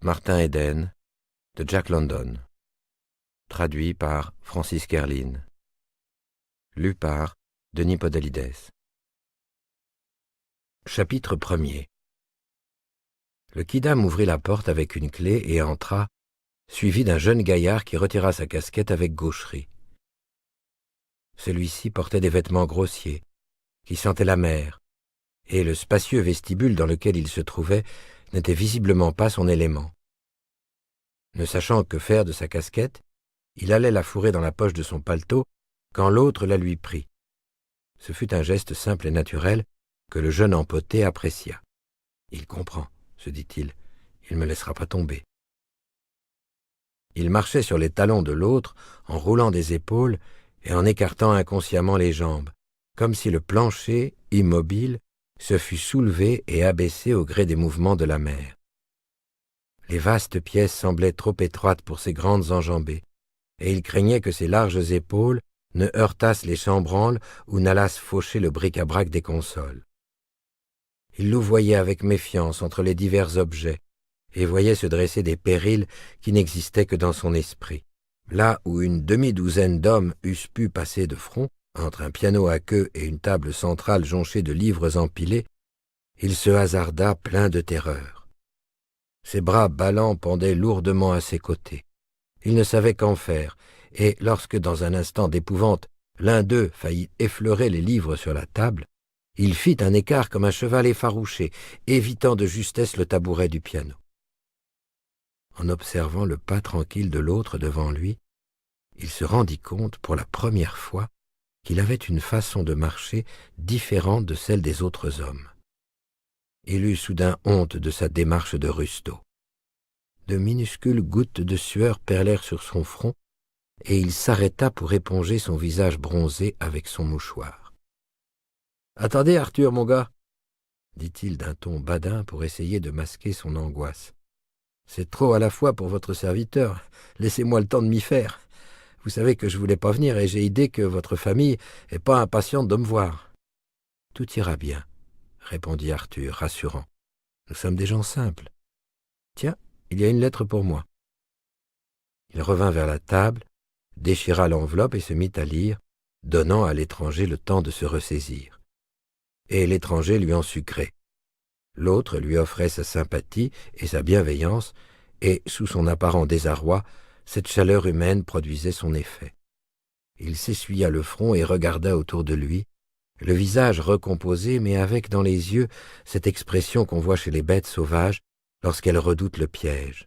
Martin Eden, de Jack London. Traduit par Francis Kerlin. Lu par Denis Podalides. Chapitre 1er. Le quidam ouvrit la porte avec une clé et entra, suivi d'un jeune gaillard qui retira sa casquette avec gaucherie. Celui-ci portait des vêtements grossiers, qui sentaient la mer, et le spacieux vestibule dans lequel il se trouvait n'était visiblement pas son élément. Ne sachant que faire de sa casquette, il allait la fourrer dans la poche de son paletot quand l'autre la lui prit. Ce fut un geste simple et naturel que le jeune empoté apprécia. « Il comprend, » se dit-il, « il ne me laissera pas tomber. » Il marchait sur les talons de l'autre en roulant des épaules et en écartant inconsciemment les jambes, comme si le plancher, immobile, se fût soulevé et abaissé au gré des mouvements de la mer. Les vastes pièces semblaient trop étroites pour ses grandes enjambées, et il craignait que ses larges épaules ne heurtassent les chambranles ou n'allassent faucher le bric-à-brac des consoles. Il louvoyait avec méfiance entre les divers objets, et voyait se dresser des périls qui n'existaient que dans son esprit. Là où une demi-douzaine d'hommes eussent pu passer de front, entre un piano à queue et une table centrale jonchée de livres empilés, il se hasarda plein de terreur. Ses bras ballants pendaient lourdement à ses côtés. Il ne savait qu'en faire, et lorsque, dans un instant d'épouvante, l'un d'eux faillit effleurer les livres sur la table, il fit un écart comme un cheval effarouché, évitant de justesse le tabouret du piano. En observant le pas tranquille de l'autre devant lui, il se rendit compte pour la première fois qu'il avait une façon de marcher différente de celle des autres hommes. Il eut soudain honte de sa démarche de rustaud. De minuscules gouttes de sueur perlèrent sur son front, et il s'arrêta pour éponger son visage bronzé avec son mouchoir. « Attendez, Arthur, mon gars !» dit-il d'un ton badin pour essayer de masquer son angoisse. « C'est trop à la fois pour votre serviteur. Laissez-moi le temps de m'y faire. Vous savez que je voulais pas venir et j'ai idée que votre famille est pas impatiente de me voir. »« Tout ira bien, » répondit Arthur, rassurant. « Nous sommes des gens simples. Tiens, il y a une lettre pour moi. » Il revint vers la table, déchira l'enveloppe et se mit à lire, donnant à l'étranger le temps de se ressaisir. Et l'étranger lui en sut gré. L'autre lui offrait sa sympathie et sa bienveillance, et, sous son apparent désarroi, cette chaleur humaine produisait son effet. Il s'essuya le front et regarda autour de lui, le visage recomposé, mais avec dans les yeux cette expression qu'on voit chez les bêtes sauvages lorsqu'elles redoutent le piège.